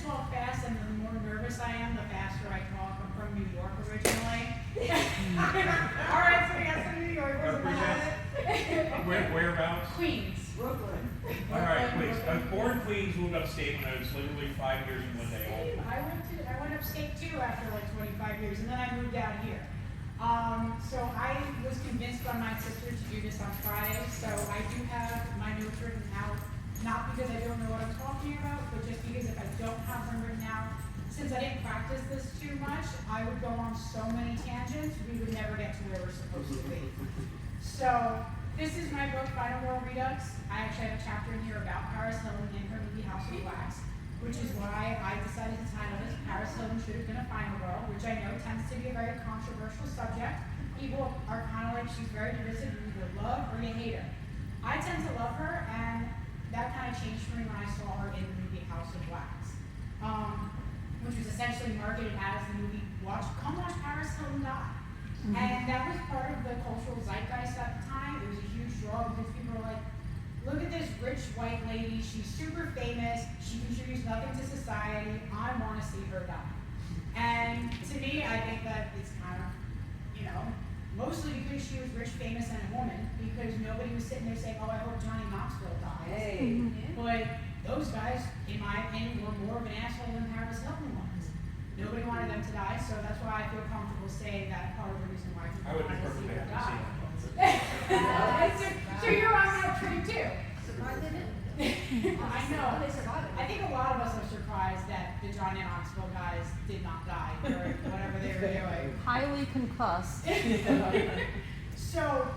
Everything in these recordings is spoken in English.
talk fast, and the more nervous I am, the faster I talk. I'm from New York originally. All right, so we got some New Yorkers in the house. Whereabouts? Queens. Brooklyn. All right, please. I was born in Queens, moved upstate when I was literally 5 years and 1 day old. I went upstate too after like 25 years, and then I moved out here. So I was convinced by my sister to do this on Friday, so I do have my notes written out, not because I don't know what I'm talking about, but just because if I don't have them written out, since I didn't practice this too much, I would go on so many tangents, we would never get to where we're supposed to be. So, this is my book, Final Girl Redux. I actually have a chapter in here about Paris Hilton and her movie House of Wax, which is why I decided to title this Paris Hilton Should Have Been a Final Girl, which I know tends to be a very controversial subject. People are kind of like, she's very divisive, you either love or you hate her. I tend to love her, and that kind of changed for me when I saw her in the movie House of Wax, which was essentially marketed as the movie, come watch Paris Hilton die. And that was part of the cultural zeitgeist at the time. It was a huge draw because people were like, look at this rich white lady, she's super famous, she contributes nothing to society, I want to see her die. And to me, I think that it's kind of, mostly because she was rich, famous, and a woman, because nobody was sitting there saying, oh, I hope Johnny Knoxville dies. Hey. But those guys, in my opinion, were more of an asshole than Paris Hilton was. Nobody wanted them to die, so that's why I feel comfortable saying that part of the reason why people I would be wanted to see perfectly her happy die. to see that. So you're on that tree too. Surprised they didn't. I know. They survived it. I think a lot of us are surprised that the Johnny Knoxville guys did not die during whatever they were doing. Highly concussed. So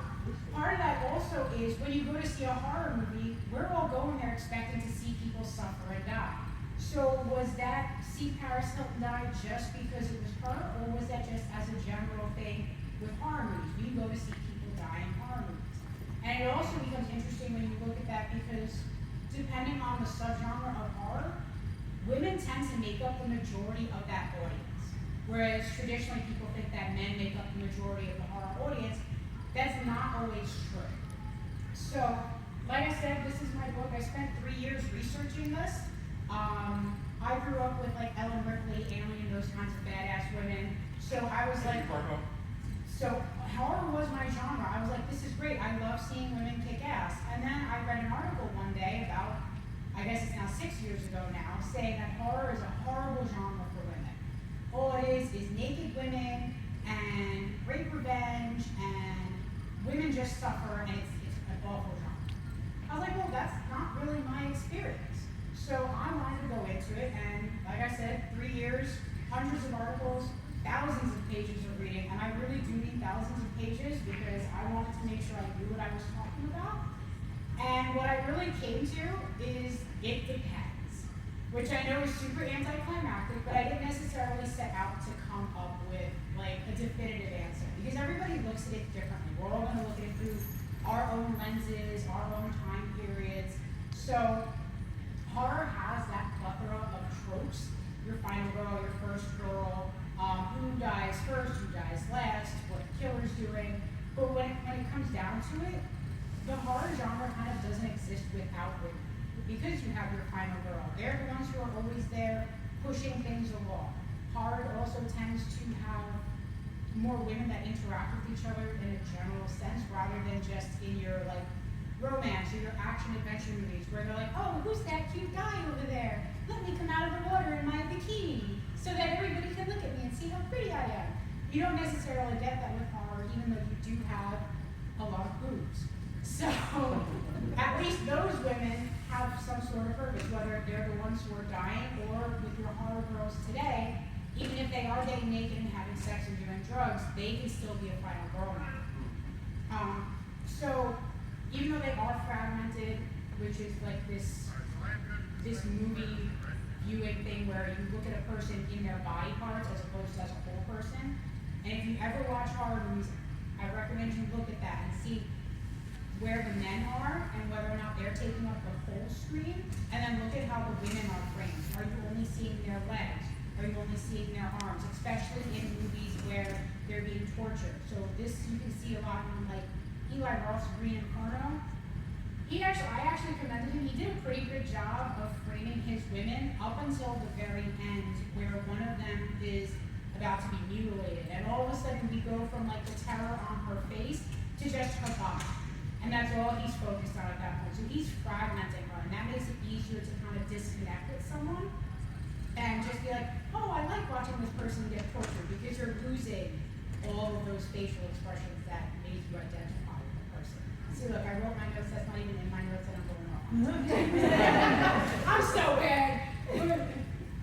part of that also is when you go to see a horror movie, we're all going there expecting to see people suffer and die. So was that see Paris Hilton die just because it was her, or was that just as a general thing with horror movies? We go to see people die in horror movies. And it also becomes interesting when you look at that because depending on the subgenre of horror, women tend to make up the majority of that audience. Whereas traditionally people think that men make up the majority of the horror audience. That's not always true. So, like I said, this is my book. I spent 3 years researching this. I grew up with like Ellen Ripley, Alien, those kinds of badass women. So I was like, so horror was my genre. I was like, this is great. I love seeing women kick ass. And then I read an article one day about, I guess it's now 6 years ago now, saying that horror is a horrible genre for women. All it is naked women and rape revenge and women just suffer and it's an awful genre. I was like, well, that's not really my experience. So I wanted to go into it, and like I said, 3 years, hundreds of articles, thousands of pages of reading, and I really do need thousands of pages because I wanted to make sure I knew what I was talking about. And what I really came to is it depends, which I know is super anticlimactic, but I didn't necessarily set out to come up with like a definitive answer because everybody looks at it differently. We're all going to look at it through our own lenses, our own time periods. So horror has that plethora of tropes. Your final girl, your first girl, who dies first, who dies last, what the killer's doing. But when it comes down to it, the horror genre kind of doesn't exist without women. Because you have your final girl. They're the ones who are always there pushing things along. Horror also tends to have more women that interact with each other in a general sense rather than just in your like romance or your action adventure movies where they're like, oh, who's that cute guy over there? Let me come out of the water in my bikini so that everybody can look at me and see how pretty I am. You don't necessarily get that with horror, even though you do have a lot of boobs. So at least those women have some sort of purpose, whether they're the ones who are dying or with your horror girls today, even if they are getting naked and having sex and doing drugs, they can still be a final girl now. So even though they are fragmented, which is like this movie viewing thing where you look at a person in their body parts as opposed to as a whole person. And if you ever watch horror movies, I recommend you look at that and see where the men are and whether or not they're taking up the whole screen, and then look at how the women are framed. Are you only seeing their legs? Are you only seeing their arms? Especially in movies where they're being tortured. So this you can see a lot in like Eli Roth's Green Inferno. I actually commended him. He did a pretty good job of framing his women up until the very end, where one of them is about to be mutilated, and all of a sudden we go from like the terror on her face to just her body, and that's all he's focused on at that point. So he's fragmenting her, and that makes it easier to kind of disconnect with someone and just be like, oh, I like watching this person get tortured, because you're losing all of those facial expressions that made you identify with the person. See, look, I wrote my notes, that's not even in my notes, and I'm going wrong. I'm so bad.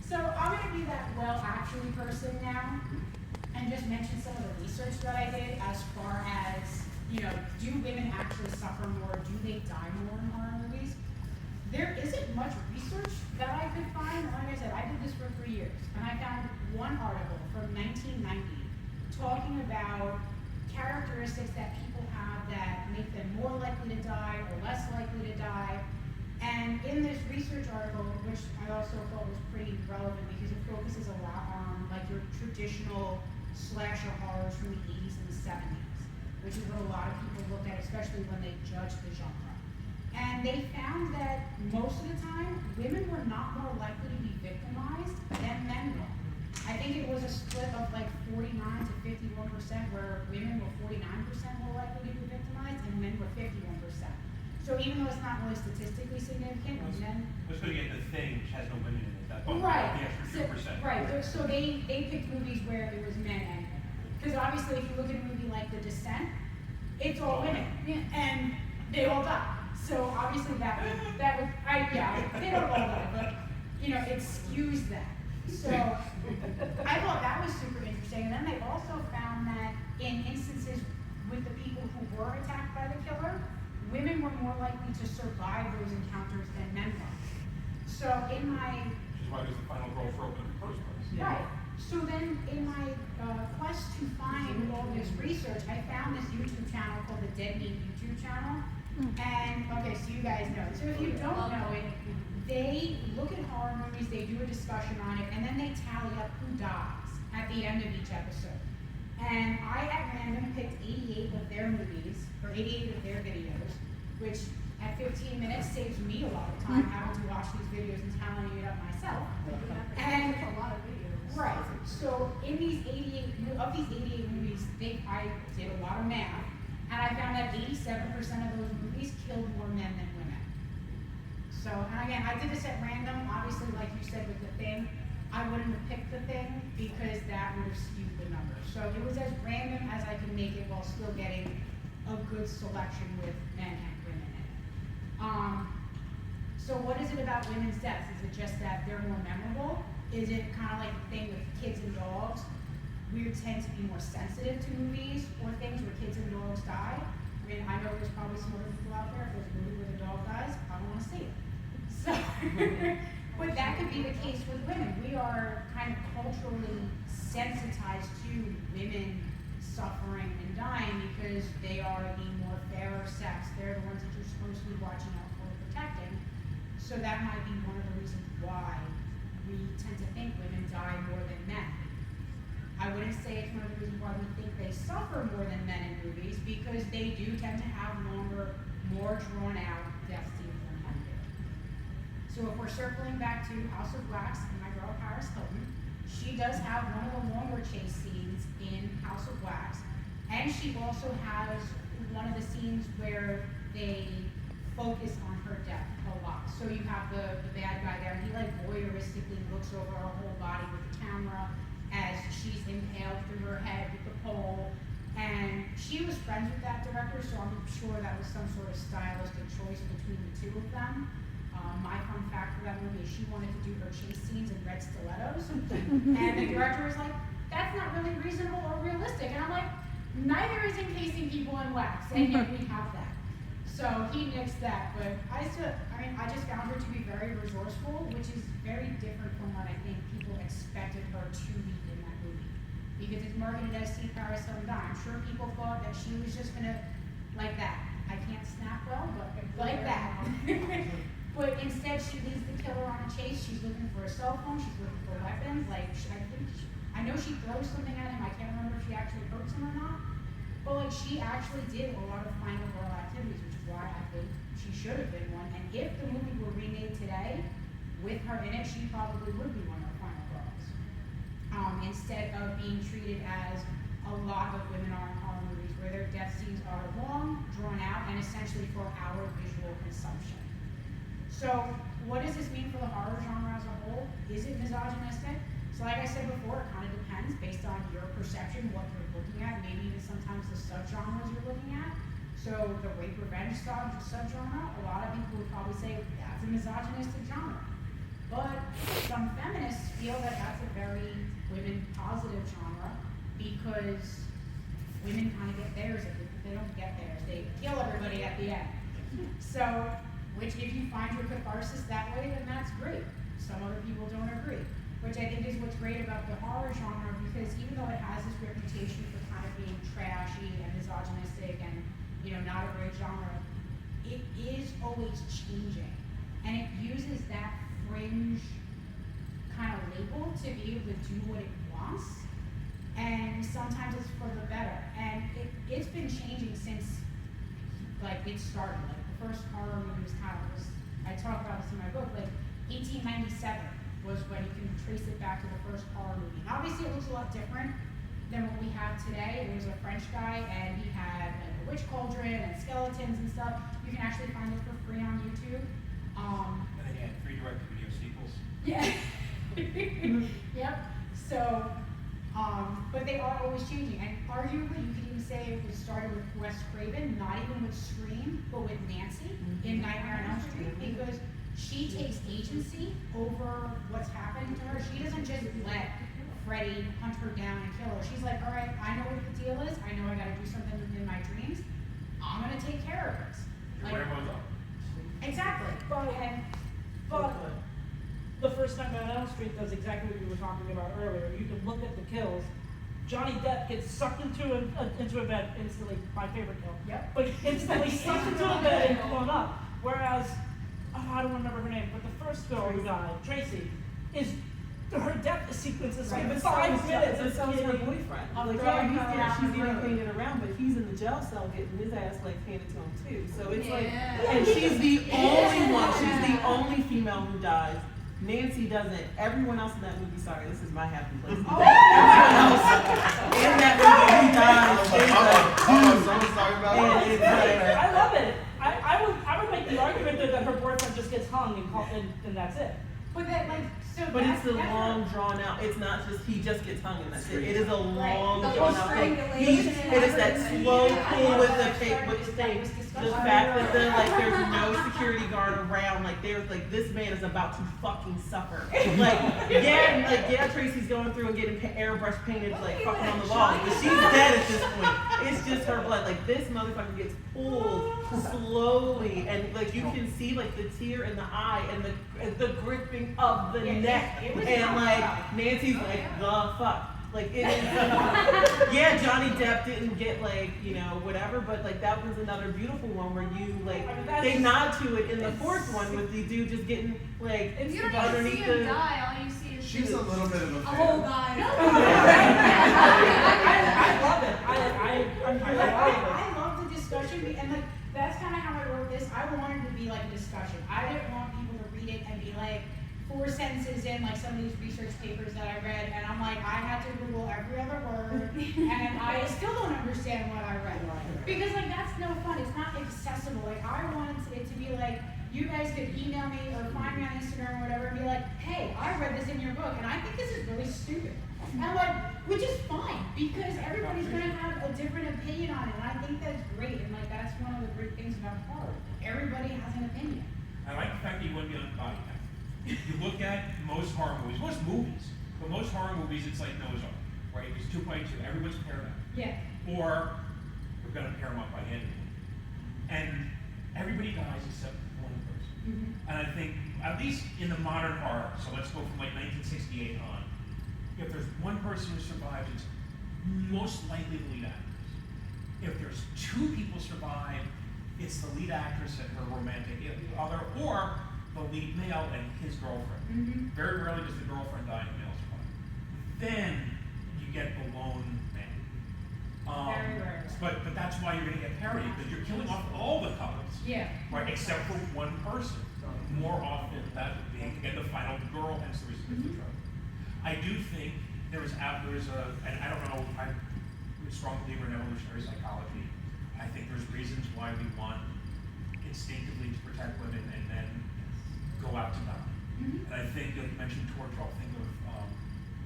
So I'm going to be that well actually person now and just mention some of the research that I did as far as, do women actually suffer more? Do they die more in horror movies? There isn't much research that I could find. Like I said, I did this for 3 years, and I found one article from 1990 talking about characteristics that people have that make them more likely to die or less likely to die. And in this research article, which I also thought was pretty relevant because it focuses a lot on like your traditional slasher horrors from the 80s and the 70s, which is what a lot of people looked at, especially when they judged the genre. And they found that most of the time, women were not more likely to be victimized than men were. I think it was a split of like 49 to 51%, where women were 49% more likely to be victimized and men were 51%. So even though it's not really statistically significant, men. Let's go get The Thing, which has no women in it. That's Right. The extra 2%. Right. So they picked movies where it was men and women. Because obviously, if you look at a movie like The Descent, it's all women, and they all die. So obviously they don't all die, but it skews that. So I thought that was super interesting. And then they also found that in instances with the people who were attacked by the killer, women were more likely to survive those encounters than men were. So in my... Which is why there's the final girl for open in the first place. Right. So then in my quest to find all this research, I found this YouTube channel called the Dead Meat YouTube channel. And, okay, so you guys know. So if you don't know it, they look at horror movies, they do a discussion on it, and then they tally up who dies at the end of each episode. And I, at random, picked 88 of their movies, or 88 of their videos, which at 15 minutes saves me a lot of time having to watch these videos and tallying it up myself. And a lot of videos. Right. So in these 88 movies, I did a lot of math, and I found that 87% of those movies killed more men than women. So, and again, I did this at random. Obviously, like you said with The Thing, I wouldn't have picked The Thing because that would have skewed the numbers. So it was as random as I could make it while still getting a good selection with men and women in it. So what is it about women's deaths? Is it just that they're more memorable? Is it kind of like the thing with kids and dogs? We tend to be more sensitive to movies or things where kids and dogs die. I mean, I know there's probably some other people out there, if there's a movie where the dog dies, I don't want to see it. So, but that could be the case with women. We are kind of culturally sensitized to women suffering and dying because they are the more fairer sex. They're the ones that you're supposed to be watching out for and protecting. So that might be one of the reasons why we tend to think women die more than men. I wouldn't say it's one of the reasons why we think they suffer more than men in movies, because they do tend to have longer, more drawn out death scenes than men do. So if we're circling back to House of Wax and my girl Paris Hilton, she does have one of the longer chase scenes in House of Wax, and she also has one of the scenes where they focus on her death a lot. So you have the bad guy there, and he like voyeuristically looks over her whole body with the camera as she's impaled through her head with the pole. And she was friends with that director, so I'm sure that was some sort of stylistic choice between the two of them. My fun fact for that movie is she wanted to do her chase scenes in red stilettos, and the director was like, that's not really reasonable or realistic. And I'm like, neither is encasing people in wax, and yet we have that. So he nixed that, but I just found her to be very resourceful, which is very different from what I think people expected her to be in that movie. Because it's marketed as See Paris Hilton Die. I'm sure people thought that she was just gonna, like that. I can't snap well, but like that. But instead, she leads the killer on a chase. She's looking for a cell phone. She's looking for weapons. I know she throws something at him. I can't remember if she actually hurts him or not. But like she actually did a lot of final girl activities, which is why I think she should have been one. And if the movie were remade today, with her in it, she probably would be one of the final girls. Instead of being treated as a lot of women are in horror movies, where their death scenes are long, drawn out, and essentially for our visual consumption. So, what does this mean for the horror genre as a whole? Is it misogynistic? So like I said before, it kind of depends based on your perception, what you're looking at, maybe even sometimes the subgenres you're looking at. So the rape revenge subgenre, a lot of people would probably say that's a misogynistic genre. But some feminists feel that that's a very women positive genre because women kind of get theirs. If they don't get theirs, they kill everybody at the end. So, which if you find your catharsis that way, then that's great. Some other people don't agree. Which I think is what's great about the horror genre, because even though it has this reputation for kind of being trashy and misogynistic and, you know, not a great genre, it is always changing. And it uses that fringe kind of label to be able to do what it wants. And sometimes it's for the better. And it's been changing since, like, it started. Like, the first horror movie was kind of, I talk about this in my book, like, 1897. Was when you can trace it back to the first horror movie. And obviously it looks a lot different than what we have today. There was a French guy and he had like a witch cauldron and skeletons and stuff. You can actually find it for free on YouTube. And then you had 3 direct-to-video sequels. Yeah. Yep. So, but they are always changing. And arguably you could even say it was started with Wes Craven, not even with Scream, but with Nancy in Nightmare on Elm Street, because she takes agency over what's happening to her. She doesn't just let Freddy hunt her down and kill her. She's like, all right, I know what the deal is. I know I gotta do something in my dreams. I'm gonna take care of this. Your grandma's up. Exactly. But the first Nightmare on Elm Street does exactly what you were talking about earlier. You can look at the kills. Johnny Depp gets sucked into a bed instantly. My favorite kill. Yep. But instantly sucked into a bed and blown up. Whereas, I don't remember her name, but the first girl who died, Tracy, her death sequence is like 5 minutes. And so is her boyfriend. Like, yeah, he's there, she's getting painted around, but he's in the jail cell getting his ass like handed to him too. So it's like, and she's the only one. She's the only female who dies. Nancy doesn't. Everyone else in that movie, sorry, this is my happy place. Everyone else in that movie who dies is a I love it. I would make the argument that her boyfriend just gets hung and that's it. But that But it's the long drawn out. It's not just he just gets hung and that's it. It is a long drawn out thing. It is that slow pull with the thing. The fact that there's no security guard around. Like there's like this man is about to fucking suffer. Yeah, Tracy's going through and getting airbrush painted like fucking on the walls, but she's dead at this point. It's just her blood. Like this motherfucker gets pulled slowly, and like you can see like the tear in the eye and the gripping of the neck, and like Nancy's like the fuck. Like it is, yeah, Johnny Depp didn't get like, whatever, but like that was another beautiful one where you like, they nod to it in the fourth one with the dude just getting like, If you don't even underneath see him the, die, all you see is She's a little bit of a a fan. whole guy. I love it. I love the discussion, and like that's kind of how I wrote this. I wanted it to be like a discussion. I didn't want people to read it and be like 4 sentences in, like some of these research papers that I read, and I'm like, I had to Google every other word, and I still don't understand what I read. Because like that's no fun. It's not accessible. Like I wanted it to be like you guys could email me or find me on Instagram or whatever and be like, hey, I read this in your book, and I think this is really stupid. And like, which is fine, because everybody's gonna have a different opinion on it, and I think that's great, and like that's one of the great things about horror. Everybody has an opinion. I like the fact that you wouldn't be on the body count. You look at most horror movies, but most horror movies, it's like Noah's Ark, right? It's 2.2, everyone's paired up. Yeah. Or we're gonna pair them up by the end of it. And everybody dies except one person. Mm-hmm. And I think, at least in the modern horror, so let's go from like 1968 on, if there's one person who survives, it's most likely the lead actress. If there's 2 people survive, it's the lead actress and her romantic other, or the lead male and his girlfriend. Mm-hmm. Very rarely does the girlfriend die and the male survive. Then you get the lone man. Very rarely. But why you're gonna get parity, because you're killing off all the couples. Yeah. Right, except for one person. More often that would be, again, the final girl, hence the reason for the drug. I do think there is and I don't know, I'm a strong believer in evolutionary psychology. I think there's reasons why we want instinctively to protect women and then go out to die. And I think, like you mentioned torture, I'll think of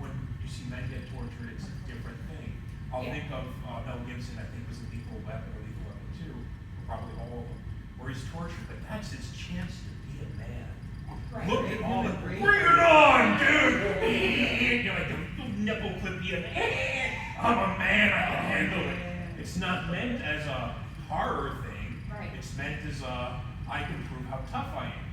when you see men get tortured, it's a different thing. I'll think of Mel Gibson, I think was in Lethal Weapon or Lethal Weapon 2, or probably all of them, where he's tortured, but that's his chance to be a man. Right. Look at all the, bring it on, dude! You're like, the nipple could be a man. I'm a man, I can handle it. It's not meant as a horror thing. Right. It's meant as a, I can prove how tough I am.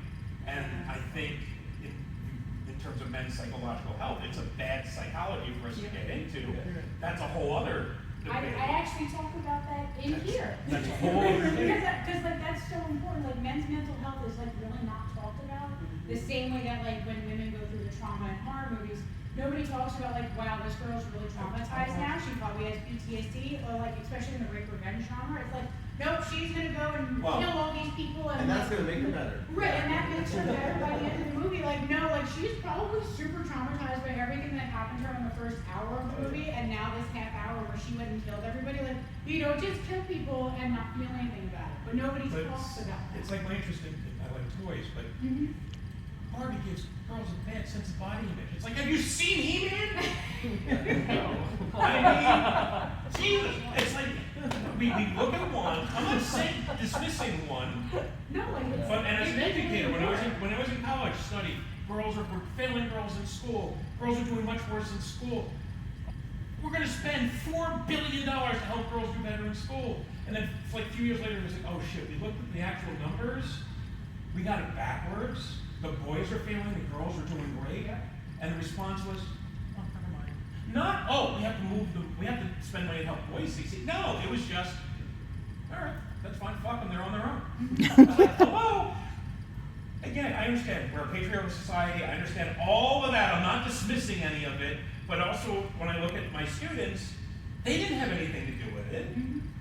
And I think in terms of men's psychological health, it's a bad psychology for us to get into. That's a whole other debate. I actually talk about that in here. That's a whole other debate. Because like that's so important. Like men's mental health is like really not talked about. The same way that like when women go through the trauma in horror movies, nobody talks about like, wow, this girl's really traumatized now. She probably has PTSD, or like especially in the rape revenge genre, it's like, nope, she's gonna go and kill all these people And that's gonna make her better. Right, and that makes her better by the end of the movie. Like, no, like she's probably super traumatized by everything that happened to her in the first hour of the movie, and now this half hour where she went and killed everybody. Like, you don't just kill people and not feel anything about it. But nobody talks about that. It's like my interest in, I like toys, but Barbie gives girls a bad sense of body image. It's like, have you seen He-Man? I mean, Jesus, it's like, we look at one, I'm not saying dismissing one, No, like it's, but and as an educator, when I was in college studying, girls were failing girls in school, girls are doing much worse in school. We're gonna spend $4 billion to help girls do better in school. And then like a few years later, it was like, oh shit, we looked at the actual numbers, we got it backwards. The boys are failing, the girls are doing great, and the response was, oh, never mind. Not, oh, we have to spend money to help boys succeed. No, it was just, all right, that's fine, fuck them, they're on their own. Hello? Again, I understand, we're a patriarchal society, I understand all of that, I'm not dismissing any of it, but also when I look at my students, they didn't have anything to do with it.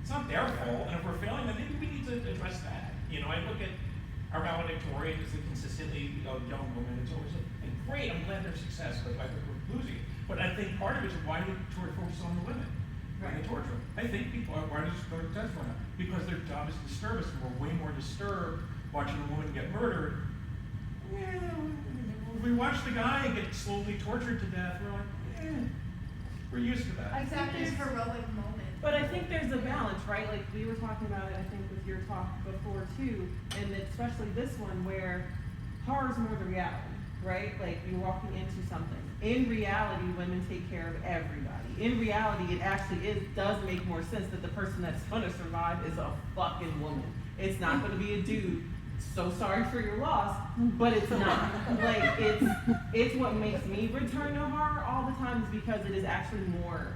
It's not their fault, and if we're failing, then maybe we need to address that. You know, I look at our valedictorian is a consistently young woman. It's always great. I'm glad they're successful. I think we're losing it. But I think part of it is why do we focus on the women? Why they torture them? I think people are, why does it go to test run out? Because their job is to disturb us, and we're way more disturbed watching a woman get murdered. Yeah, we watch the guy get slowly tortured to death. We're like, we're used to that. Exactly, it's heroic moment. But I think there's a balance, right? Like we were talking about it, I think, with your talk before too, and especially this one where horror is more the reality, right? Like you're walking into something. In reality, women take care of everybody. In reality, it actually does make more sense that the person that's gonna survive is a fucking woman. It's not gonna be a dude. So sorry for your loss, but it's not. Like it's what makes me return to horror all the time is because it is actually more.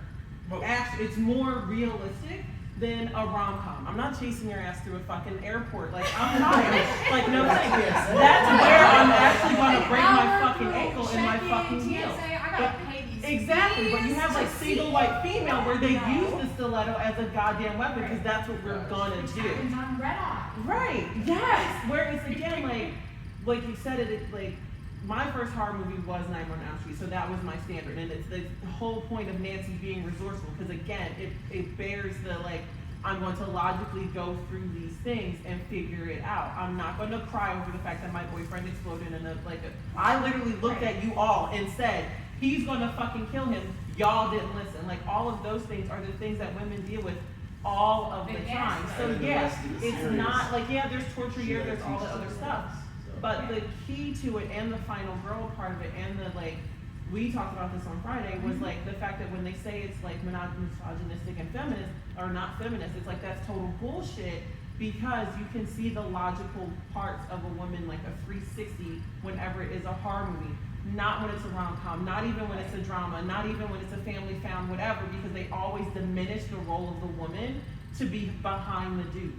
It's more realistic than a rom-com. I'm not chasing your ass through a fucking airport. Like, I'm not. Like, no thanks. That's where I'm actually gonna break my fucking ankle and my fucking heel. Exactly, but you have like single white female where they use the stiletto as a goddamn weapon because that's what we're gonna do. happens on Red Eye. Right, yes. Whereas again, like you said it, like, my first horror movie was Nightmare on Elm Street, so that was my standard. And it's the whole point of Nancy being resourceful, because again, it bears the, like, I'm going to logically go through these things and figure it out. I'm not going to cry over the fact that my boyfriend exploded in I literally looked at you all and said, he's going to fucking kill him. Y'all didn't listen. Like, all of those things are the things that women deal with all of the time. So yeah, it's not, like, yeah, there's torture here, there's all the other stuff. But the key to it, and the final girl part of it, and the, like, we talked about this on Friday, was like the fact that when they say it's like misogynistic and feminist, or not feminist, it's like that's total bullshit, because you can see the logical parts of a woman, like a 360, whenever it is a horror movie. Not when it's a rom-com, not even when it's a drama, not even when it's a family found, whatever, because they always diminish the role of the woman to be behind the dude.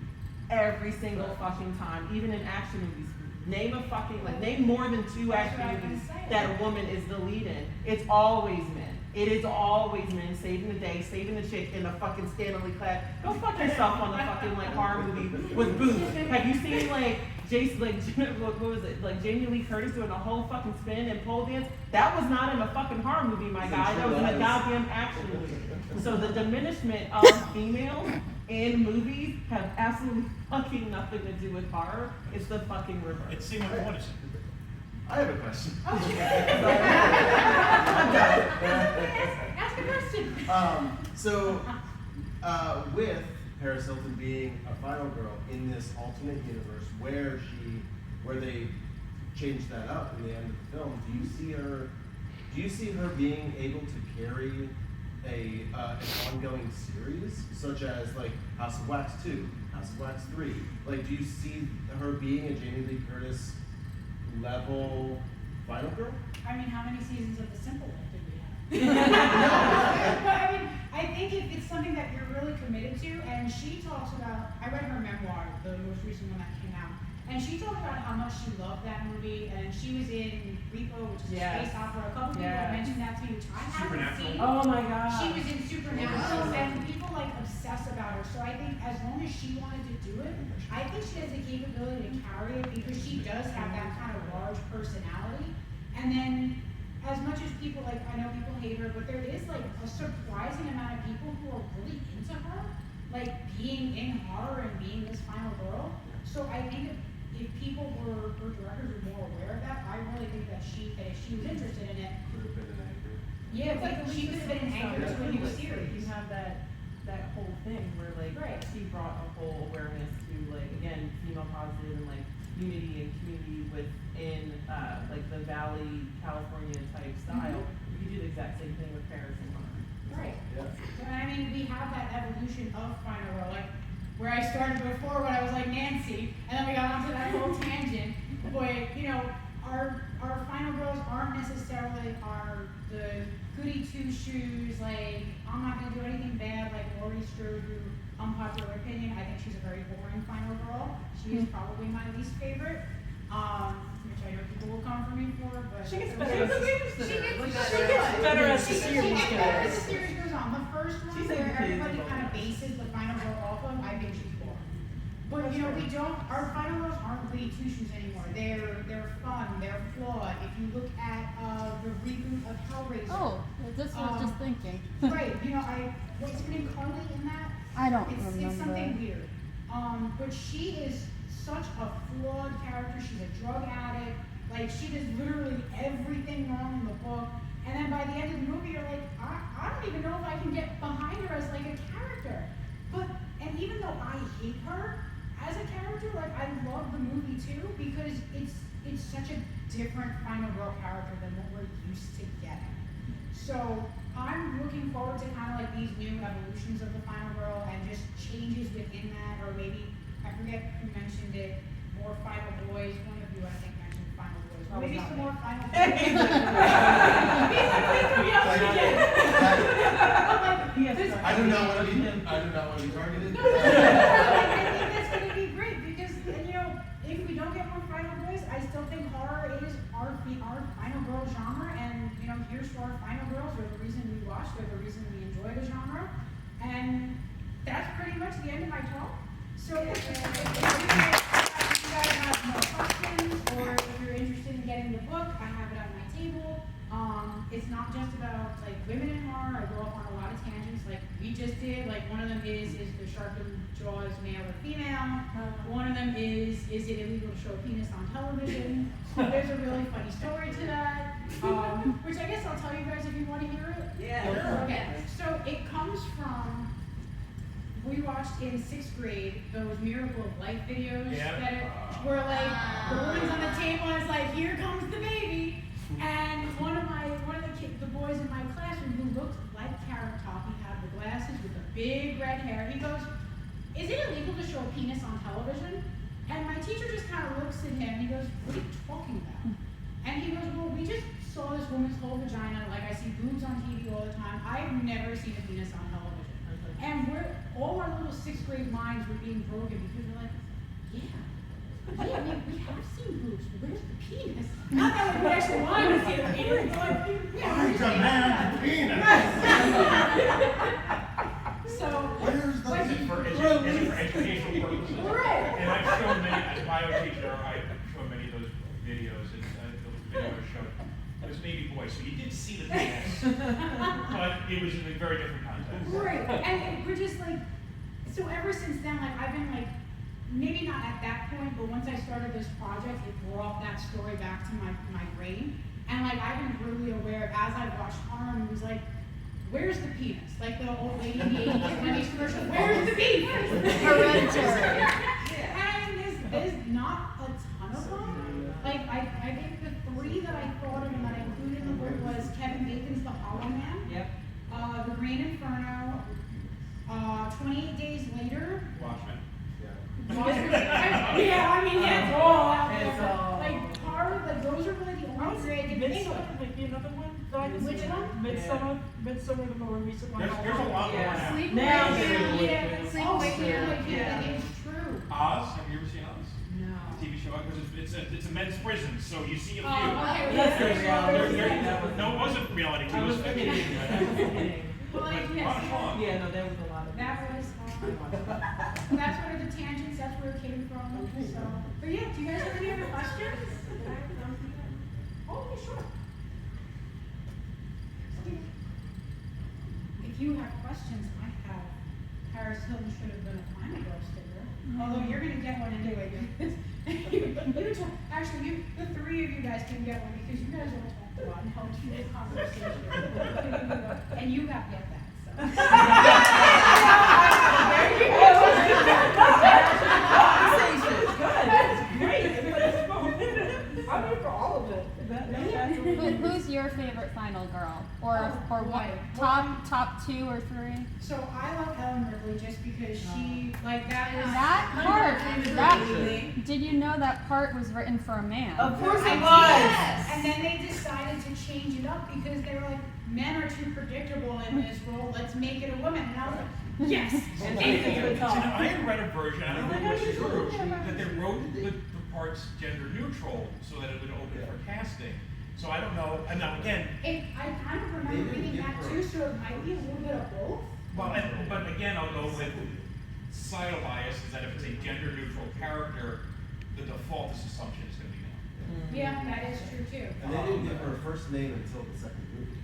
Every single fucking time, even in action movies. Name a fucking, like, name more than 2 action movies that a woman is the lead in. It's always men. It is always men saving the day, saving the chick in a fucking scantily clad. Go fuck yourself on the fucking like horror movie with boobs. Have you seen like Jason, like what was it? Like Jamie Lee Curtis doing a whole fucking spin and pole dance? That was not in a fucking horror movie, my guy. That was in a goddamn action movie. So the diminishment of females in movies have absolutely fucking nothing to do with horror. It's the fucking reverse. It's same with what is it? I have a question. Ask a question. So, with Paris Hilton being a final girl in this alternate universe where they changed that up in the end of the film, do you see her being able to carry an ongoing series, such as like House of Wax 2, House of Wax 3? Like, do you see her being a Jamie Lee Curtis level final girl? I mean, how many seasons of The Simple Life did we have? But I mean, I think if it's something that you're really committed to, and she talks about, I read her memoir, the most recent one that came out, and she talked about how much she loved that movie, and she was in Repo, which is a space opera. A couple people mentioned that to me, which I haven't seen. Oh my god. She was in Supernatural, and people like obsess about her. So I think as long as she wanted to do it, I think she has the capability to carry it because she does have that kind of large personality. And then, as much as people like, I know people hate her, but there is like a surprising amount of people who are really into her, like being in horror and being this final girl. So I think if people or directors were more aware of that, I really think that if she was interested in it, Could have been an anchor. yeah, like she could have been an anchor to a new You series. have that whole thing where like Right. she brought a whole awareness to like again female positive and like unity and community within like the Valley California type style. You could do the exact same thing with Paris and Hunter. Right. Yeah. So, I mean, we have that evolution of final girl, like where I started before when I was like Nancy, and then we got onto that whole tangent. But you know, our final girls aren't necessarily the goody two shoes. Like I'm not gonna do anything bad, like Laurie Strode, who unpopular opinion. I think she's a very boring final girl. She is probably my least favorite. Which I know people will come for me for, but She gets that's better okay. as the She series gets goes on. She gets better as the She series gets better as the goes. series goes on. The first one, She's where like everybody kids kind of about it. bases the final girl off of, I think she's boring. But you know, our final girls aren't really two shoes anymore. They're fun, they're flawed. If you look at the reboot of Hellraiser. Oh, that's what I was just thinking. Right, you know, what's her name, Carly in that? I don't It's remember. something weird. But she is such a flawed character. She's a drug addict. Like, she does literally everything wrong in the book. And then by the end of the movie, you're like, I don't even know if I can get behind her as like a character. And even though I hate her as a character, like I love the movie too because it's such a different final girl character than what we're used to getting. So I'm looking forward to kind of like these new evolutions of the final girl and just changes within that, or maybe I forget who mentioned it. More final boys. One of you I think mentioned final boys. Or maybe some more final boys. I do not want to be targeted. No, I think that's going to be great because, you know, if we don't get more final boys, I still think horror is our final girl genre, and you know, here's to our final girls. They're the reason we watch. They're the reason we enjoy the genre, and that's pretty much the end of my talk. So if you guys have more questions, or if you're interested in getting the book, I have it on my table. It's not just about like women in horror. I go off on a lot of tangents, like we just did. Like one of them is the sharpened jaws male or female? One of them is it illegal to show a penis on television? There's a really funny story to that, which I guess I'll tell you guys if you want to hear it. Yeah. Okay. So it comes from, we watched in 6th grade those Miracle of Life videos that were like the woman's on the table and it's like, here comes the baby. And one of the boys in my classroom who looked like Carrot Top, he had the glasses with the big red hair, he goes, is it illegal to show a penis on television? And my teacher just kind of looks at him and he goes, what are you talking about? And he goes, well, we just saw this woman's whole vagina, like I see boobs on TV all the time. I've never seen a penis on television. And all our little 6th grade minds were being broken because we're like, I mean, we have seen boobs, but where's the penis? Not that we actually wanted to see the penis, but like, yeah, I demand the penis? So, Where's the but Is it you- for educational purposes? Right. And I've shown many, as a bio teacher, I've shown many of those videos, and the video I showed, it was maybe boy, so you did see the penis, but it was in a very different context. Right, and we're just like, so ever since then, like, I've been like, maybe not at that point, but once I started this project, it brought that story back to my brain. And like, I've been really aware of, as I watched horror movies, like, where's the penis? Like the old lady in the 80s, 20s commercial, where's the penis? Hereditary. And I mean, there's not a ton of them. Like, I think the three that I thought of and that I included in the book was Kevin Bacon's The Hollow Man. Yep. The Green Inferno, 28 Days Later. Watchmen. Yeah, I mean, it's all out there. It's all- Like, horror, like, those are really the only three I can think Midsummer of. might be another one. that I can Which think of. one? Midsummer, the more recent one. There's a lot more Yeah. now. Sleep Now Away, there's- yeah. Sleep Oh, Away, Sleep yeah. Away, Yeah. it is true. Oz, have you ever seen Oz? No. TV show, because it's a men's prison, so you see a few. Oh, okay. That's There's the reality. there's- That was- No, it wasn't reality, it I was was fiction. kidding. I was kidding. Well, like, But yes, much fun. Yeah, no, there was a lot of. that was, that's where the tangents, that's where it came from, so. But yeah, do you guys have any other questions? Oh, yeah, sure. If you have questions, I have, Paris Hilton should have been a Final Girl sticker, although you're gonna get one anyway, because actually, the three of you guys can get one, because you guys all talked a lot and held full conversation. And you got get that, so. There you Great. I'm here for all of it. Who's your favorite final girl? Or what? Right. Top 2 or 3? So I love Ellen Ripley just because she, like, that is. That part, did you know that part was written for a man? Of course I it did. was. And then they decided to change it up because they were like, men are too predictable in this role, let's make it a woman. And I was like, yes. And Thank they you. did it all. See, now, I had read a version, I don't know if it's true, that they wrote the parts gender neutral so that it would open for casting. So I don't know, and now again, I kind of remember reading that too, so it might be a little bit of both. well, but again, I'll go with societal bias, is that if it's a gender neutral character, the default assumption is gonna be male. Yeah, that is true too. And they didn't give her a first name until the second movie.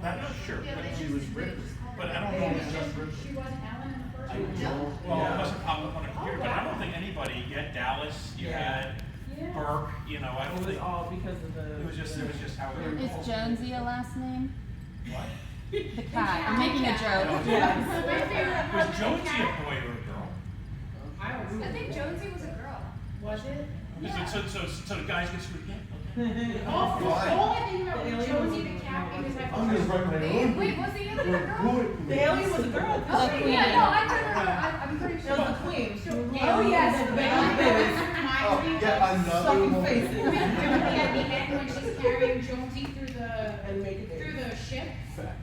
That's sure, But she was Ripley. but I don't It know. was just, she wasn't Ellen in the first I one. don't. Well, it Yeah. must have popped up on a computer, but I don't think anybody, you had Dallas, you Yeah. had Yeah. Burke, you know, I It don't was think, all because of the. it was just how they were. Is Jonesy a last name? What? The cat. I'm making a joke. Yes. My favorite part Was of Jonesy the a cat- boy or a girl? I I think Jonesy was a girl. Was it? So the guys get screwed again? All Why? I think about The was alien Josie was the cat because I I'm just writing my own. Wait, was the other one a girl? The alien was a girl. Oh, Okay, yeah, no, I couldn't remember. I'm pretty It sure. was the queen. She was Oh, yes. the Bailey baby. Oh, yeah, another Sucking woman. faces. At the end when she's carrying Jonesy through And make it through big. the ship,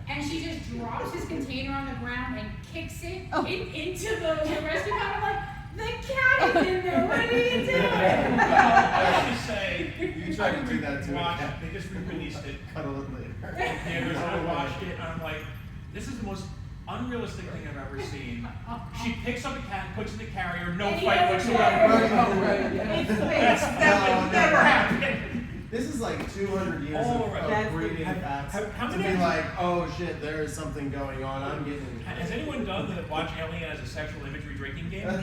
and she just drops his container on the ground and kicks it Oh. into the rescue pod. I'm like, the cat is in there. What are you doing? I have to say, You tried to do that to a watch, cat. they just re-released it. Cuddle it later. And I watched it, and I'm like, this is the most unrealistic thing I've ever seen. She picks up a cat and puts it in the carrier, no And he fight doesn't whatsoever. care. Oh, right, yeah. That would never happen. This is like 200 years All of around. breeding Have- cats how to many be have- like, oh shit, there is something going on. I'm getting. Has anyone done the watch Alien as a sexual imagery drinking game? No.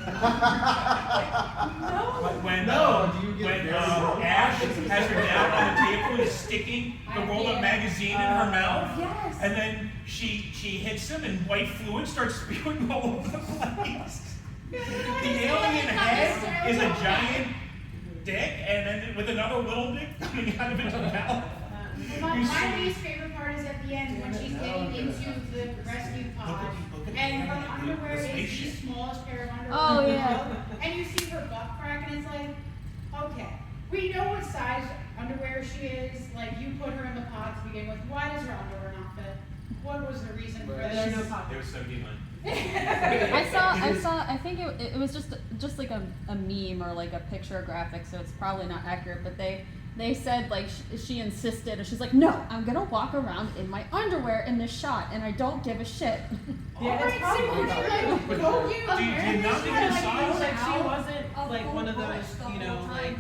When, No, do you get when very drunk? Ash has her down on the table and is sticking the I rolled up did. magazine in her mouth, Yes. and then she hits him and white fluid starts spewing all over the place. The alien head is a giant dick, and then with another little dick coming out of its mouth. My You see- least favorite part is at the end when she's getting into the rescue pod, and her underwear is the spaceship. smallest pair of underwear. Oh, in the yeah. world, and you see her butt crack, and it's like, okay, we know what size underwear she is. Like, you put her in the pod to begin with. Why does her underwear not fit? What was the reason for There are no this? pockets. There was 79. I saw, I think it was just like a meme or like a picture graphic, so it's probably not accurate, but they they said like she insisted, and she's like, no, I'm gonna walk around in my underwear in this shot, and I don't give a shit. Yeah, it's probably Do you not think inside? Like she wasn't like one of those, you know, like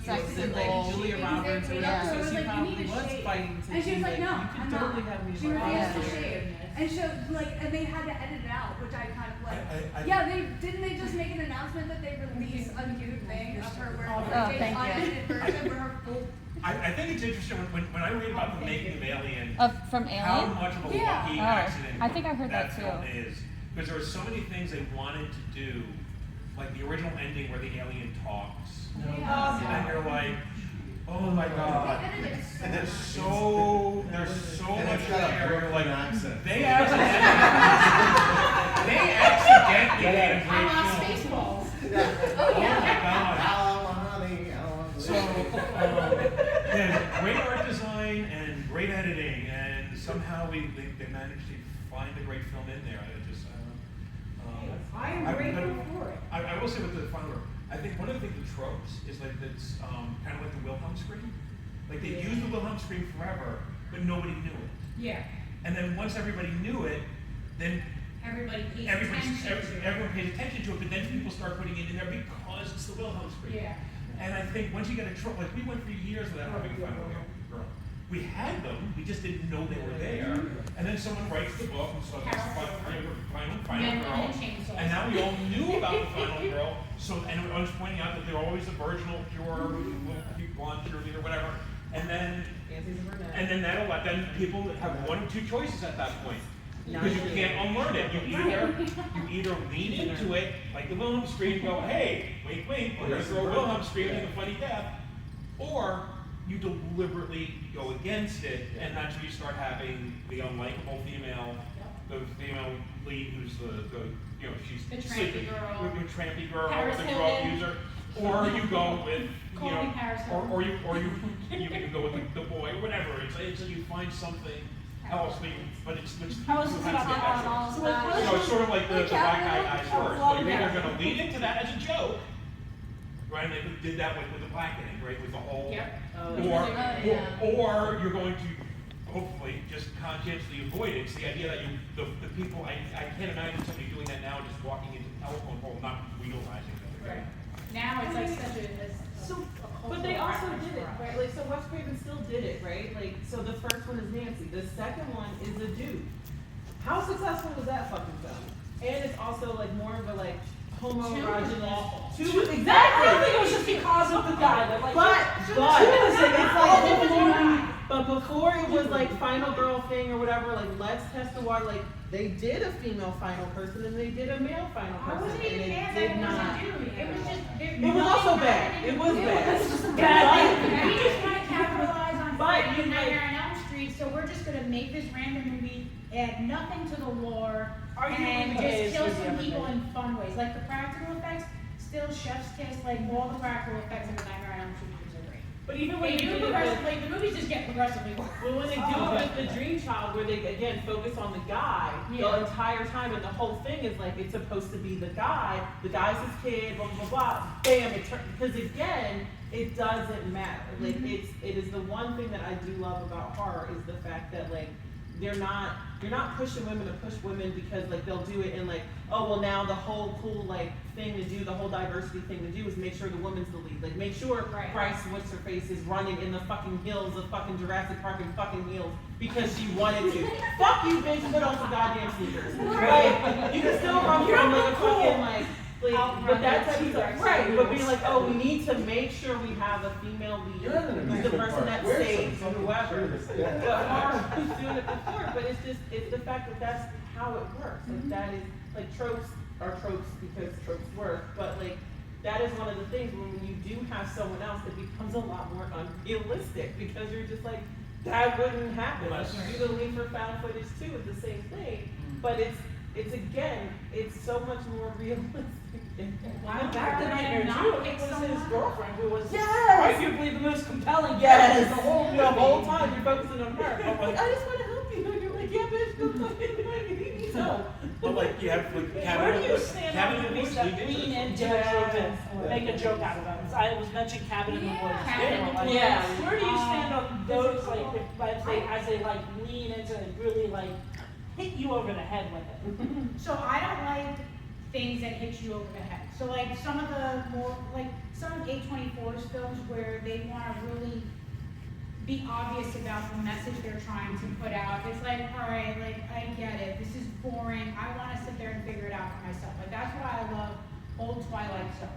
Sexy like little- Julia Roberts or Yeah. whatever. So So it was she like, you probably need to was shave. fighting to And she be was like, no, you I'm can not. totally have me. She in my refused to underwear. shave. And so, like, and they had to edit it out, which I kind of like. I- Yeah, didn't they just make an announcement that they released a new thing of her where Oh, thank you. unedited version where her full. I think it's interesting when I read about the making of Alien, From how Alien? much of a Yeah. lucky Oh, accident I think I heard that film too. is. Because there were so many things they wanted to do, like the original ending where the alien talks. Yeah. And you're like, oh my god. They edited it There's so so And much it's got a there. You're Brooklyn like, accent. they accidentally made a I'm great on film. Spaceballs. Oh my god. Hello, honey, hello. So, yeah, great art design and great editing, and somehow they managed to find a great film in there. I am grateful for it. I will say with the final, I think one of the things with tropes is like that's kind of like the Wilhelm scream. Like they used the Wilhelm scream forever, but nobody knew it. Yeah. And then once everybody knew it, then Everybody pays attention to it. everyone pays attention to it, but then people start putting it in there because it's the Wilhelm scream. Yeah. And I think once you get a trope, like we went for years without having a final girl. We had them, we just didn't know they were there. And then someone writes the book and so it's final Men, girl. women, chainsaws. And now we all knew about the final girl. So, and I was pointing out that they're always a virginal, pure, little cute blonde cheerleader, whatever. And then, then people have one or two choices at that point. Because you can't unlearn it. You either lean into it, like the Wilhelm scream, go, hey, wink, wink, we're gonna throw a Wilhelm scream in a funny death, or you deliberately go against it, and that's when you start having the unlikable female, the female lead who's the she's The trampy sleeping, girl. the trampy girl, Paris the drug Hilton. user, or you go with Call me Paris Hilton. or you can go with the boy or whatever. It's you find something else, but it's I was you just have to about get to that ask. first. So, like, So it's sort of like the black guy dies first. Well, So you're yeah. either going to lean into that as a joke, right? And they did that with the blackening, right? With the whole, Yep. or you're going to hopefully just conscientiously avoid it. It's the idea that the people, I can't imagine somebody doing that now, just walking into the telephone pole, not realizing that. Right. Now it's like such a. So, but they also did it, right? Like, so Wes Craven still did it, right? Like, so the first one is Nancy. The second one is a dude. How successful was that fucking film? And it's also like more of a like homoerogenous. Exactly. I think it was just because of the guy that like. But before it was like final girl thing or whatever, like let's test the water. Like they did a female final person and they did a male final I person, wasn't and even it mad did that it not. wasn't dude. It was just. It was also bad. It was bad. It's just a We bad just want to capitalize on But Friday you Nightmare like- on Elm Street, so we're just gonna make this random movie, add nothing to the lore, Arguably and the gayest just kill movie some ever people made. in fun ways. Like the practical effects, still chef's kiss, like all the practical effects in the Nightmare on Elm Street movies are great. But even when They you do did it with, progressively, the movies just get progressively worse. Well, when they do it with the Dream Child, where they again focus on the guy Yeah. the entire time, and the whole thing is like it's supposed to be the guy's his kid, blah blah blah blah. Bam! Because again, it doesn't matter. Like it is the one thing that I do love about horror is the fact that like you're not pushing women to push women because like they'll do it in like, oh well now the whole cool like thing to do, the whole diversity thing to do is make sure the woman's the lead. Like make sure Right. Bryce what's her face is running in the fucking hills of fucking Jurassic Park in fucking heels because she wanted to. Fuck you bitch, put on some goddamn sneakers. Like you can still run from like a fucking like but that's how he's like, right, but being like, oh, we need to make sure we have a female lead who's the person that saves or whoever. But horror who's doing it before, but it's the fact that that's how it works. Like that is, like tropes are tropes because tropes work, but like that is one of the things when you do have someone else, it becomes a lot more unrealistic because you're just like, that wouldn't happen. Like you do the lead for found footage too, it's the same thing, but it's again, it's so much more realistic. And back to Nightmare too, it was his girlfriend who was Yes! arguably the most compelling. Yes! The The whole whole time you're focusing on her. I'm like, I just want to help you. And you're like, yeah, bitch, go fucking you need help. But like you have like Where do you stand on movies that lean into a trope and make a joke out of them? I was mentioning Cabin in the Woods. Cabin in the Like, Woods. yeah, where do you stand on Is those, it like, cool? as they like lean into it, really like hit you over the head with it? So I don't like things that hit you over the head. So like some of the more, like some of A24's films where they wanna really be obvious about the message they're trying to put out. It's like, all right, like I get it. This is boring. I want to sit there and figure it out for myself. Like that's why I love old Twilight stuff,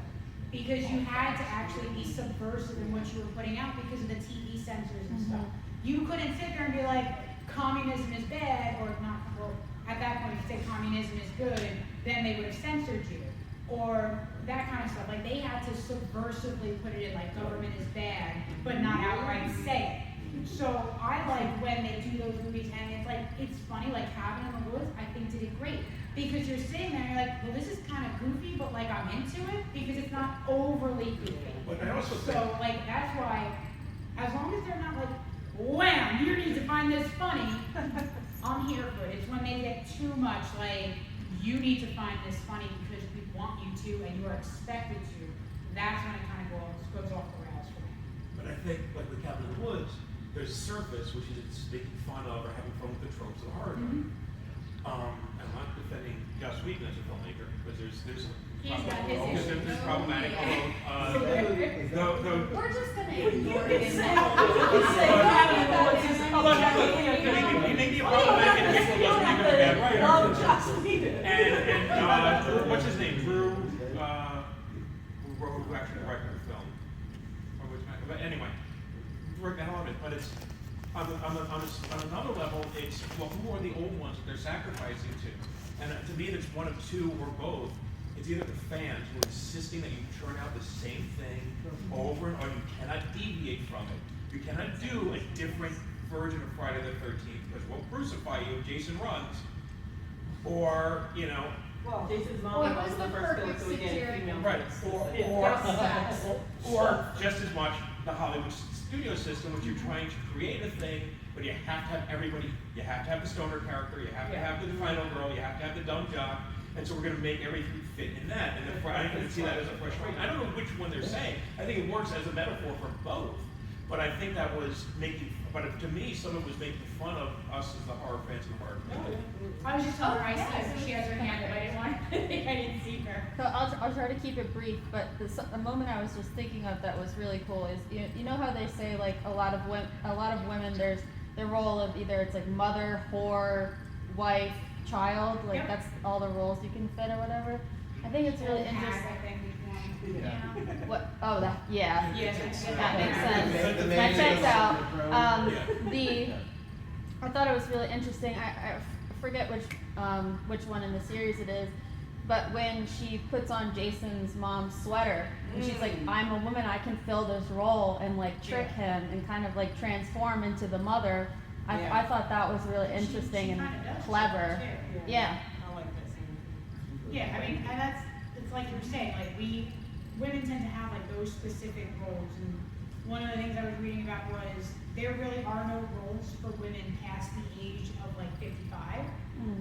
because you had to actually be subversive in what you were putting out because of the TV censors and stuff. You couldn't sit there and be like, communism is bad, or not. Well, at that point, if you say communism is good, then they would have censored you, or that kind of stuff. Like they had to subversively put it in, like government is bad, but not outright say it. So I like when they do those movies, and it's like, it's funny, like Cabin in the Woods, I think did it great. Because you're sitting there and you're like, well, this is kind of goofy, but like I'm into it because it's not overly goofy. But I also think, So like that's why, as long as they're not like, wham, you need to find this funny, I'm here for it. It's when they get too much like, you need to find this funny because we want you to and you are expected to. That's when it kind of goes off the rails for me. But I think, like with Cabin in the Woods, there's surface, which is it's making fun of or having fun with the tropes of horror. Mhm. And I'm not defending Joss Whedon as a filmmaker, because there's He's got his because issues. there's problematic, Yeah. though, We're just gonna ignore it. You can say Cabin in the Woods is objectively a good movie. he may be a Oh, you don't problematic, have to- and you don't doesn't have make him a bad to writer. love Joss Whedon. And what's his name? Drew, who actually directed the film. But anyway, worked the hell out of it. But it's on another level. It's well, who are the old ones that they're sacrificing to? And to me, there's one of two or both. It's either the fans who are insisting that you churn out the same thing over and over. You cannot deviate from it. You cannot do a different version of Friday the 13th because we'll crucify you if Jason runs. Or, you know, Well, Jason's Well, mom it was was the the first film, perfect so we get satiric female. right, Yeah. or just as much the Hollywood studio system, which you're trying to create a thing, but you have to have everybody, you have to have the stoner character, you have to have the final girl, you have to have the dumb jock, and so we're gonna make everything fit in that, and I can see that as a frustration. I don't know which one they're saying, I think it works as a metaphor for both, but I think that was making, but to me, someone was making fun of us as the horror fans and horror community. I was just telling her I see her, so she has her hand up. I didn't want, I didn't see her. So I'll try to keep it brief, but the moment I was just thinking of that was really cool is you know how they say like a lot of women there's their role of either it's like mother, whore, wife, child, like Yep. that's all the roles you can fit or whatever. I think it's really Tag, interesting. I think is one. Yeah. What? Oh, that yeah. Yes, it's- That makes sense. The That checks out. Yeah. I thought it was really interesting. I forget which one in the series it is, but when she puts on Jason's mom's sweater and she's like, "I'm a woman. I can fill this role and like trick him and kind of like transform into the mother." I thought that was really interesting She and kinda does clever. too. Yeah. I like that scene. Yeah, I mean, and it's like you were saying, like women tend to have like those specific roles, and one of the things I was reading about was there really are no roles for women past the age of like 55,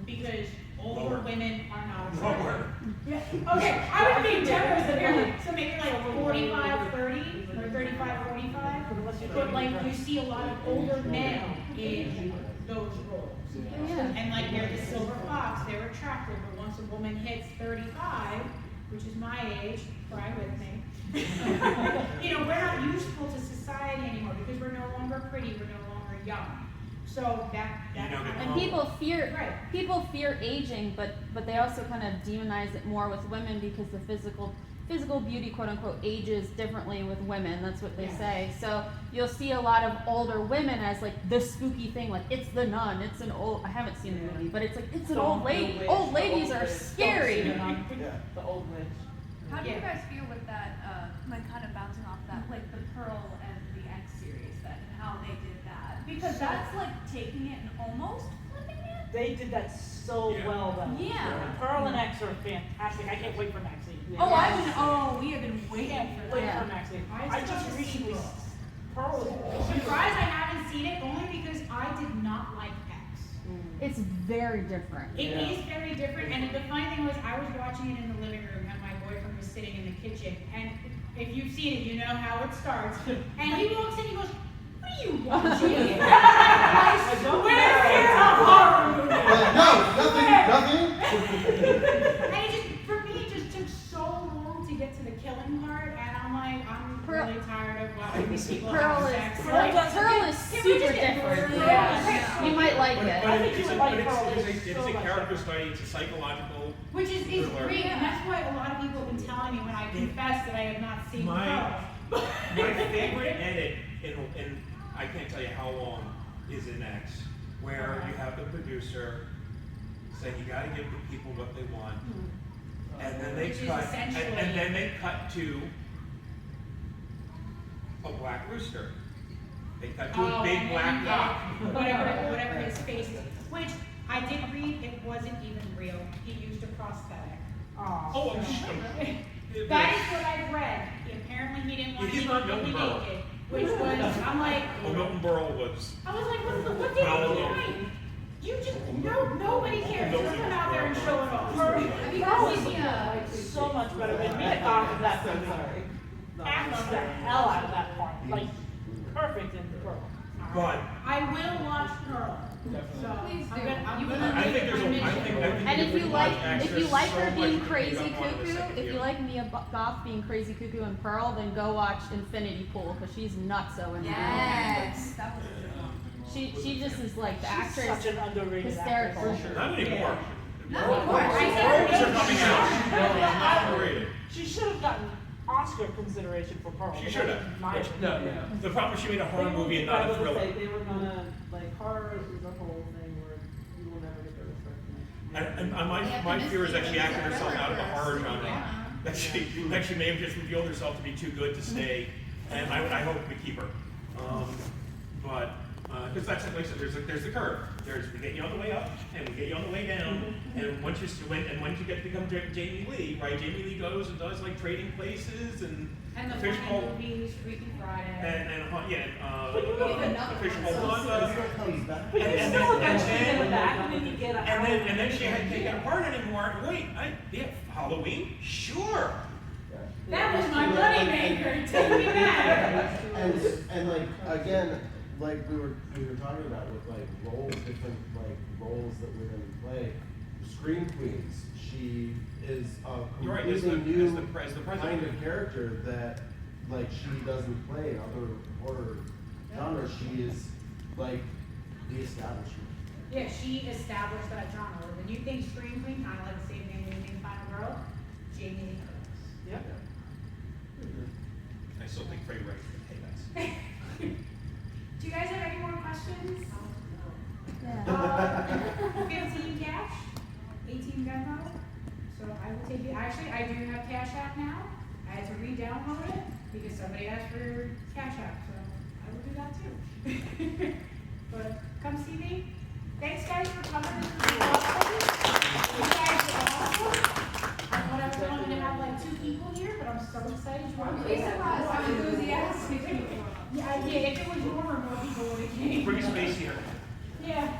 because older Lower. women are not Lower. attractive. Yeah, okay, I would be generous if you're like, so maybe like 45, 30, or 35, 45, but like you see a lot of older men in those roles. And like they're the silver fox, they're attractive, but once a woman hits 35, which is my age, cry with me, you know, we're not useful to society anymore because we're no longer pretty, we're no longer young. So that You know, And people fear Right. aging, but they also kind of demonize it more with women because the physical beauty, quote unquote, ages differently with women. That's what they Yeah. say. So you'll see a lot of older women as like the spooky thing, like it's the nun, it's an old. I haven't seen the movie, but it's like it's an old lady. witch, Old the ladies old are witch. scary. The old witch. How do you Yeah. guys feel with that, like kind of bouncing off that, like the Pearl and the X series then, and how they did that? Because that's like taking it and almost flipping it? They did that so Yeah. well though. Yeah. Pearl and X are fantastic. I can't wait for Maxine. We have been waiting for Wait that. for Maxine. I I still just just recently see Pearl was surprised I haven't seen it only because I did not like X. It's very different. It is very different, and the funny thing was, I was watching it in the living room, and my boyfriend was sitting in the kitchen, and if you've seen it, you know how it starts. And he walks in, he goes, "What are you watching?" I swear it's a horror movie. No, nothing. And it just, for me, it just took so long to get to the killing part, and I'm like, I'm really tired of watching these people Pearl have is sex. Pearl is Can we super just get different. murdered? Yeah. You might like it. I think you would like Pearl. It's a character study, it's a psychological. Which is thriller. great, and that's why a lot of people have been telling me when I confess that I have not seen My Pearl. favorite edit in I can't tell you how long is in X, where you have the producer say you gotta give the people what they want. And then they Which is cut essentially- and then they cut to a black rooster. They cut to a big and black then, cock. whatever his face is. Which I did read, it wasn't even real. He used a prosthetic. Oh, I'm sure. That is what I've read. Apparently he didn't want to He's be not completely Milton Berle. naked. Which was, I'm like, Well, Milton Berle was. I was like, what did Well, he do? You just, nobody cares. Just come out there and show it off. Pearl is so much better than me. Half of that hell out of that part. Like, perfect in Pearl. But I will watch Pearl. So Please do. I'm gonna I make think it there's my I mission. think And if you like her so being much crazy you don't want in the cuckoo, second if you view. like Mia Goth being crazy cuckoo and Pearl, then go watch Infinity Pool because she's nutso in Yes. That was a good one. She just is like the She's actress. such an underrated hysterical. actress. For sure. Not anymore. Not anymore. I said Pearls are coming out. Yeah. Overrated. She should have gotten Oscar consideration for Pearl. She should have. My opinion. The problem is she made a horror movie and not a thriller. They were gonna, like, horror is a whole thing where you will never get the respect from it. And my fear is that she acted herself out of the horror genre. That she may have just revealed herself to be too good to stay, and I hope we keep her. But because that's like I said, there's the curve. We get you on the way up, and we get you on the way down. And once you become Jamie Lee, right? Jamie Lee goes and does like Trading Places and And the Fish funny Called movies, Freaky Friday. The Fish Called Wanda. Comes back. But you And still then- eventually get it back, and then you get out. And then she can't get apart anymore. Wait, Halloween? Sure. That was my moneymaker. Take me back. And like again, like we were talking about with like different roles that women play. Scream Queens. She is a You're right, completely as new the president. kind of character that like she doesn't play in other horror genres. She is like the establishment. Yeah, she established that genre. When you think Scream Queen, kind of like the same name when you think Final Girl, Jamie Lee Curtis. Yep. I still think Frey Wright should pay that. Do you guys have any more questions? Yeah. 15 cash, 18 Venmo. So I will take it. Actually, I do have Cash App now. I had to re-download it because somebody asked for Cash App, so I will do that too. But come see me. Thanks guys for coming. This was awesome. You guys are awesome. I thought I was only gonna have like 2 people here, but I'm so excited. I'm pretty surprised how enthusiastic you are. Yeah, if it was warmer, more people would have came. Bring a space here. Yeah.